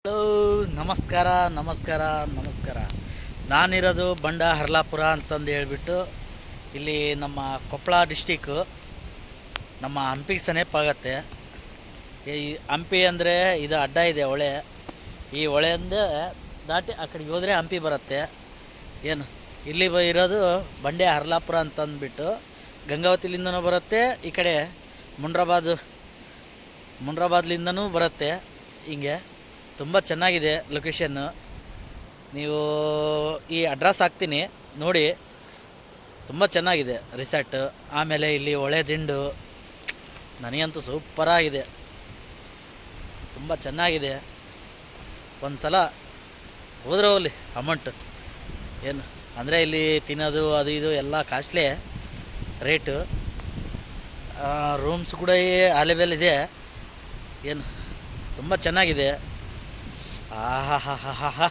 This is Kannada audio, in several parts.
ಹಲೋ, ನಮಸ್ಕಾರ ನಮಸ್ಕಾರ ನಮಸ್ಕಾರ. ನಾನಿರೋದು ಬಂಡ ಹರ್ಲಾಪುರ ಅಂತಂದು ಹೇಳ್ಬಿಟ್ಟು ಇಲ್ಲಿ ನಮ್ಮ ಕೊಪ್ಪಳ ಡಿಸ್ಟಿಕ್ಕು ನಮ್ಮ ಹಂಪಿಗೆ ಸಮೀಪಾಗತ್ತೆ. ಈ ಹಂಪಿ ಅಂದರೆ ಇದು ಅಡ್ಡ ಇದೆ ಹೊಳೆ. ಈ ಹೊಳೆಯಿಂದ ದಾಟಿ ಆ ಕಡೆಗೆ ಹೋದರೆ ಹಂಪಿ ಬರುತ್ತೆ. ಏನು ಇಲ್ಲಿ ಇರೋದು ಬಂಡೆ ಹರ್ಲಾಪುರ ಅಂತಂದ್ಬಿಟ್ಟು ಗಂಗಾವತಿಲಿಂದನೂ ಬರುತ್ತೆ, ಈ ಕಡೆ ಮುಂಡ್ರಾಬಾದ್ಲಿಂದನೂ ಬರುತ್ತೆ. ಹಿಂಗೆ ತುಂಬ ಚೆನ್ನಾಗಿದೆ ಲೊಕೇಶನ್ನು. ನೀವು ಈ ಅಡ್ರೆಸ್ ಹಾಕ್ತೀನಿ ನೋಡಿ, ತುಂಬ ಚೆನ್ನಾಗಿದೆ ರಿಸಾರ್ಟ್. ಆಮೇಲೆ ಇಲ್ಲಿ ಹೊಳೆ ದಿಂಡು ನನಗಂತೂ ಸೂಪರಾಗಿದೆ, ತುಂಬ ಚೆನ್ನಾಗಿದೆ. ಒಂದು ಸಲ ಹೋದ್ರೆ ಹೋಗಲಿ. ಅಮೌಂಟು ಏನು ಅಂದರೆ ಇಲ್ಲಿ ತಿನ್ನೋದು ಅದು ಇದು ಎಲ್ಲ ಕಾಸ್ಟ್ಲಿ ರೇಟು. ರೂಮ್ಸ್ ಕೂಡ ಅವೈಲೇಬಲ್ ಇದೆ. ಏನು ತುಂಬ ಚೆನ್ನಾಗಿದೆ. ಆಹಾ,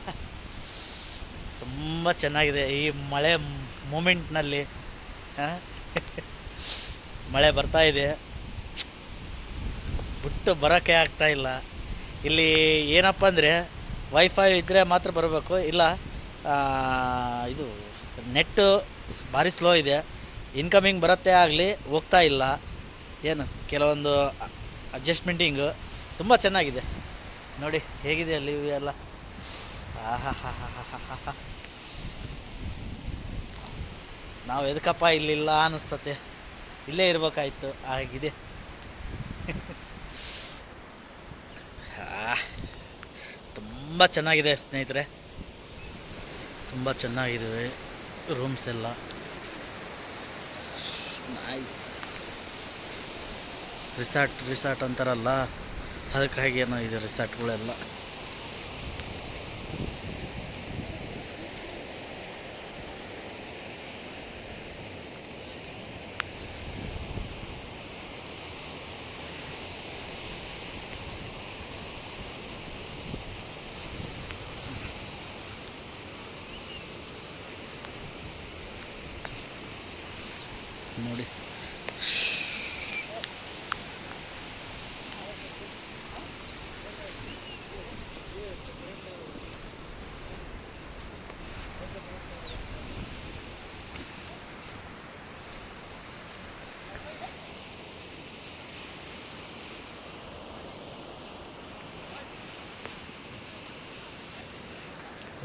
ತುಂಬ ಚೆನ್ನಾಗಿದೆ ಈ ಮಳೆ ಮೂಮೆಂಟ್ನಲ್ಲಿ. ಮಳೆ ಬರ್ತಾ ಇದೆ, ಬಿಟ್ಟು ಬರೋಕ್ಕೆ ಆಗ್ತಾಯಿಲ್ಲ. ಇಲ್ಲಿ ಏನಪ್ಪ ಅಂದರೆ ವೈಫೈ ಇದ್ದರೆ ಮಾತ್ರ ಬರಬೇಕು, ಇಲ್ಲ ಇದು ನೆಟ್ಟು ಭಾರಿ ಸ್ಲೋ ಇದೆ. ಇನ್ಕಮಿಂಗ್ ಬರುತ್ತೆ ಆಗಲಿ, ಹೋಗ್ತಾ ಇಲ್ಲ. ಏನು ಕೆಲವೊಂದು ಅಡ್ಜಸ್ಟ್ಮೆಂಟಿಂಗು ತುಂಬ ಚೆನ್ನಾಗಿದೆ ನೋಡಿ ಹೇಗಿದೆ ಅಲ್ಲಿ ಎಲ್ಲ. ಆಹಾ, ನಾವು ಎದಕ್ಕಪ್ಪ ಇಲ್ಲಿಲ್ಲ ಅನ್ನಿಸ್ತತೆ, ಇಲ್ಲೇ ಇರ್ಬೇಕಾಯ್ತು ಆಗಿದೆ. ತುಂಬ ಚೆನ್ನಾಗಿದೆ ಸ್ನೇಹಿತರೆ, ತುಂಬ ಚೆನ್ನಾಗಿದೆ ರೂಮ್ಸ್ ಎಲ್ಲ. ನೈಸ್. ರಿಸಾರ್ಟ್ ಅಂತಾರಲ್ಲ, ಅದಕ್ಕಾಗಿ ಏನೋ ಇದೆ ರಿಸಾರ್ಟ್ಗಳೆಲ್ಲ. ನೋಡಿ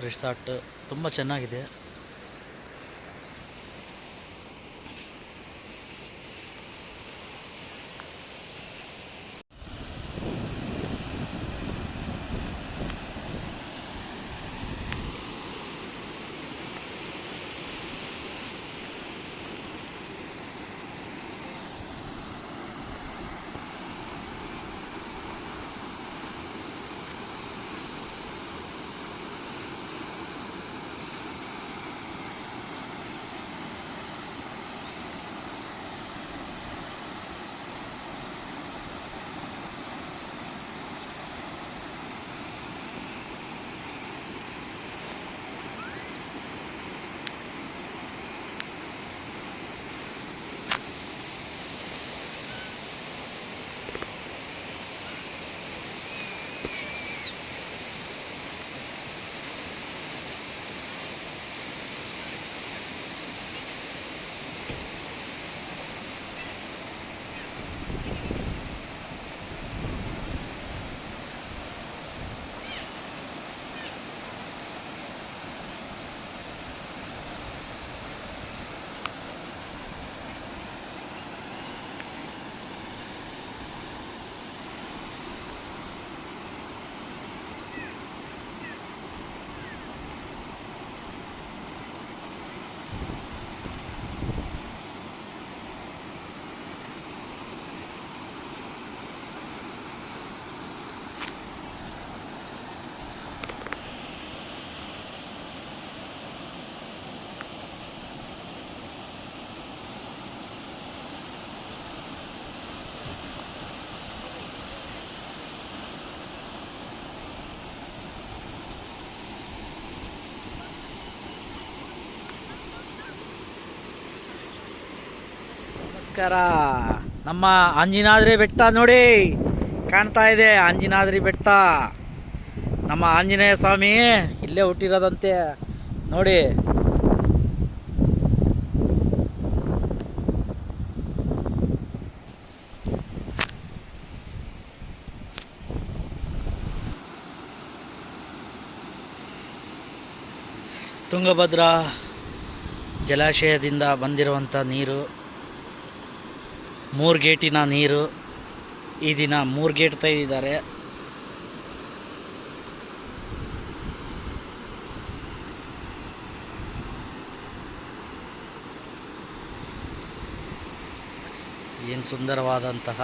ರಿಸಾರ್ಟ್ ತುಂಬ ಚೆನ್ನಾಗಿದೆ. ನಮಸ್ಕಾರ. ನಮ್ಮ ಅಂಜನಾದ್ರಿ ಬೆಟ್ಟ ನೋಡಿ ಕಾಣ್ತಾ ಇದೆ, ಅಂಜನಾದ್ರಿ ಬೆಟ್ಟ. ನಮ್ಮ ಆಂಜನೇಯ ಸ್ವಾಮಿ ಇಲ್ಲೇ ಹುಟ್ಟಿರೋದಂತೆ ನೋಡಿ. ತುಂಗಭದ್ರಾ ಜಲಾಶಯದಿಂದ ಬಂದಿರುವಂಥ ನೀರು, 3 ಗೇಟಿನ ನೀರು. ಈ ದಿನ 3 ಗೇಟ್ ತೆಗೆದಿದ್ದಾರೆ. ಏನು ಸುಂದರವಾದಂತಹ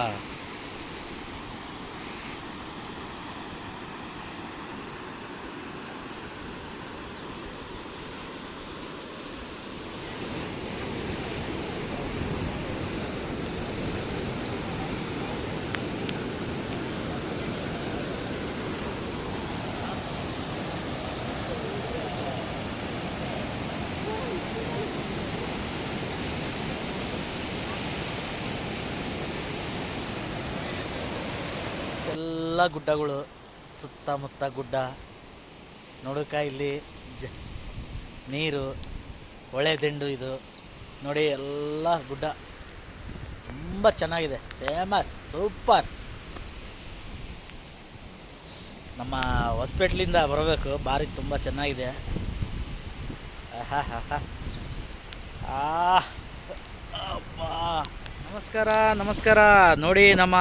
ಎಲ್ಲ ಗುಡ್ಡಗಳು, ಸುತ್ತಮುತ್ತ ಗುಡ್ಡ ನೋಡೋಕ. ಇಲ್ಲಿ ನೀರು, ಹೊಳೆ ದಿಂಡು ಇದು ನೋಡಿ, ಎಲ್ಲ ಗುಡ್ಡ ತುಂಬ ಚೆನ್ನಾಗಿದೆ, ಫೇಮಸ್, ಸೂಪರ್. ನಮ್ಮ ಹೊಸಪೇಟ್ಲಿಂದ ಬರಬೇಕು, ಬಾರಿ ತುಂಬ ಚೆನ್ನಾಗಿದೆ. ನಮಸ್ಕಾರ ನಮಸ್ಕಾರ. ನೋಡಿ ನಮ್ಮ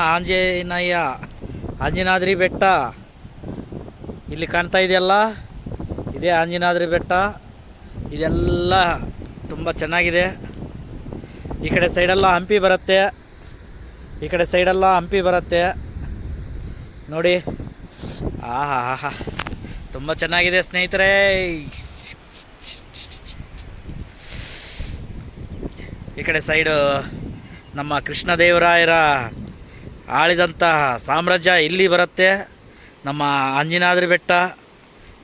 ಆಂಜನಾದ್ರಿ ಬೆಟ್ಟ ಇಲ್ಲಿ ಕಾಣ್ತಾ ಇದೆಯಲ್ಲ, ಇದೇ ಆಂಜನಾದ್ರಿ ಬೆಟ್ಟ. ಇದೆಲ್ಲ ತುಂಬ ಚೆನ್ನಾಗಿದೆ. ಈ ಕಡೆ ಸೈಡೆಲ್ಲ ಹಂಪಿ ಬರುತ್ತೆ, ಈ ಕಡೆ ಸೈಡೆಲ್ಲ ಹಂಪಿ ಬರುತ್ತೆ ನೋಡಿ. ಆಹಾ, ತುಂಬ ಚೆನ್ನಾಗಿದೆ ಸ್ನೇಹಿತರೆ. ಈ ಕಡೆ ಸೈಡು ನಮ್ಮ ಕೃಷ್ಣದೇವರಾಯರ ಆಳಿದಂತಹ ಸಾಮ್ರಾಜ್ಯ ಇಲ್ಲಿ ಬರುತ್ತೆ. ನಮ್ಮ ಆಂಜನಾದ್ರಿ ಬೆಟ್ಟ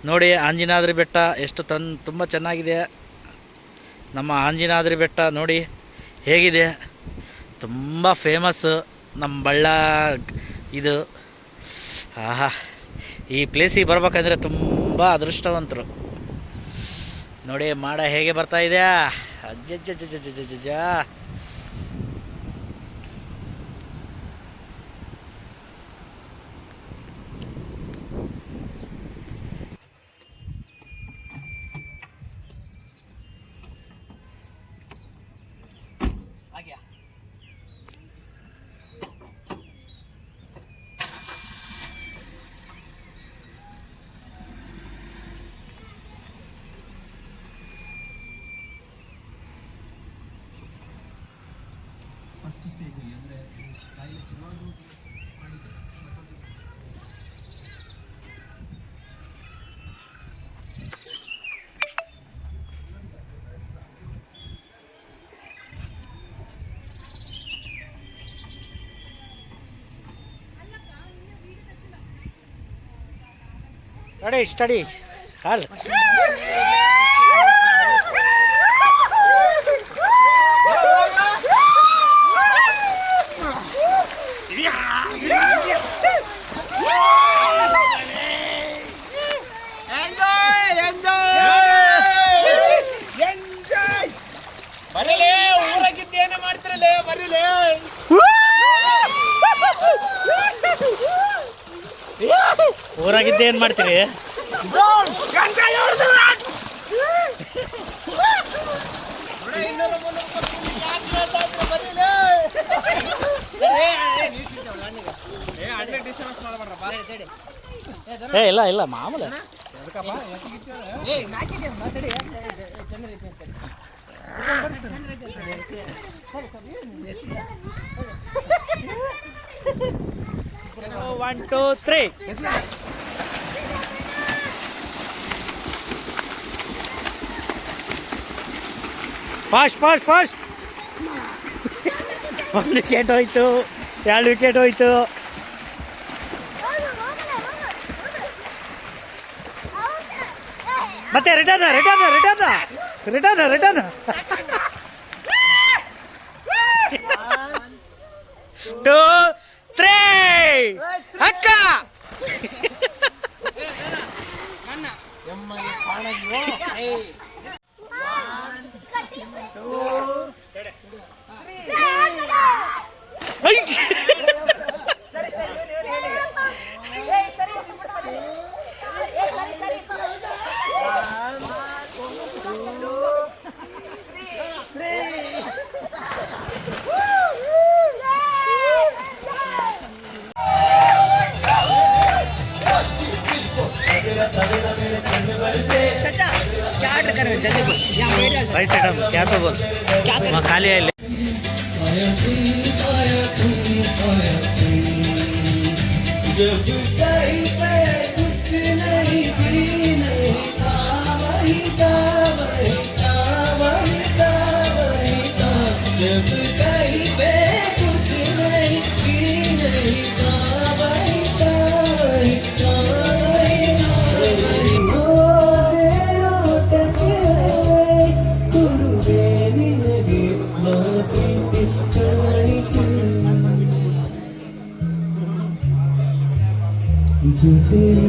ನೋಡಿ, ಆಂಜನಾದ್ರಿ ಬೆಟ್ಟ ಎಷ್ಟು ತುಂಬ ಚೆನ್ನಾಗಿದೆ. ನಮ್ಮ ಆಂಜನಾದ್ರಿ ಬೆಟ್ಟ ನೋಡಿ ಹೇಗಿದೆ, ತುಂಬ ಫೇಮಸ್ಸು ನಮ್ಮ ಇದು. ಆಹಾ, ಈ ಪ್ಲೇಸಿಗೆ ಬರ್ಬೇಕಂದ್ರೆ ತುಂಬ ಅದೃಷ್ಟವಂತರು ನೋಡಿ. ಮಾಡ ಹೇಗೆ ಬರ್ತಾ ಇದೆ, ಅಜ್ಜಜ್ಜಜ್ಜಜ್ಜಜ್ಜ. ಫಸ್ಟ್ ಸ್ಟೇಜಲ್ಲಿ ಅಂದರೆ ಕಾಯಿಲೆ ಶುರುವಾಗುವುದು ಸ್ಟಡಿ ಕಾಲ್ ಊರಾಗಿದ್ದೆ ಏನು ಮಾಡ್ತೀರಿ? ಇಲ್ಲ ಇಲ್ಲ ಮಾಮೂಲಿ. One, two, three. Fast fast fast. 1 wicket ಹೋಯ್ತು, 2 ವಿಕೆಟ್ ಹೋಯ್ತು. ಮತ್ತೆ ರಿಟರ್ನ್ 2, 3 ಅಕ್ಕ. चाचा क्या ऑर्डर कर रहे हो जल्दी बोल यहाँ बैठ जाओ राइस आइटम क्या पे बोल क्या कर वहाँ खाली है जब कहीं पे कुछ नहीं भी नहीं था वही था वही था वही था वही था जब कहीं पे कुछ नहीं भी नहीं था वही था वही था वही था वही हो तेरो टके कुरुबे निनगे मापीति चाणिके जो तेरे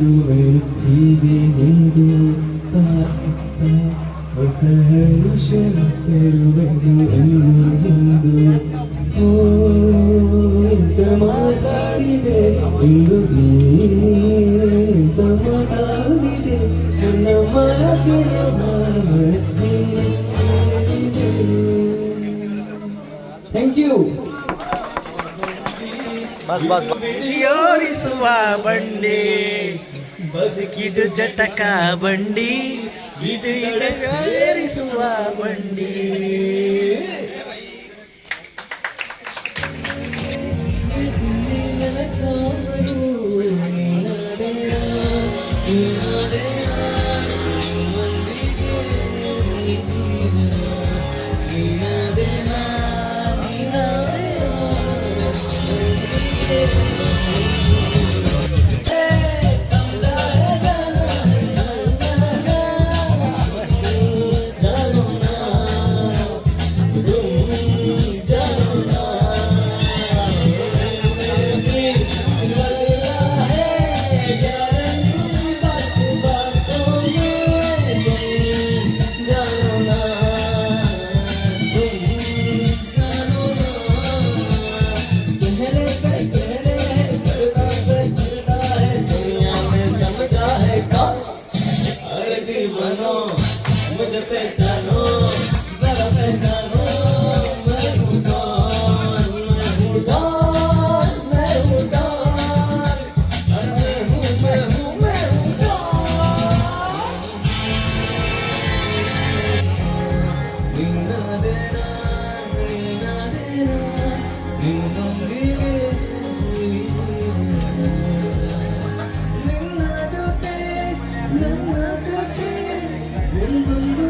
रुचि हिंदू ಹೊಸಹರುಷ ತರುವುದು ಹಿಂದೂ ಓ ಎಂತ ಮಾತಾಡಿದೆ ಇಂದು ಎಂತ ಮಾತಾಡಿದೆ ನನ್ನ ಮನಸ್ಸಿನ ಥ್ಯಾಂಕ್ ಯು बस बस ಯೋರಿಸುವ ಬಂಡಿ ಬದುಕಿದು ಜಟಕ ಬಂಡಿ ಇದು ಯೋರಿಸುವ ಬಂಡಿ मुझे पहचानो जरा पहचानो मैं हूँ डॉन मैं हूँ डॉन मैं हूँ डॉन अरे मैं हूँ डॉन नीना देना नीना देना नीना देना ನಿನ್ನ ಜೊತೆ ಒಂದೊಂದು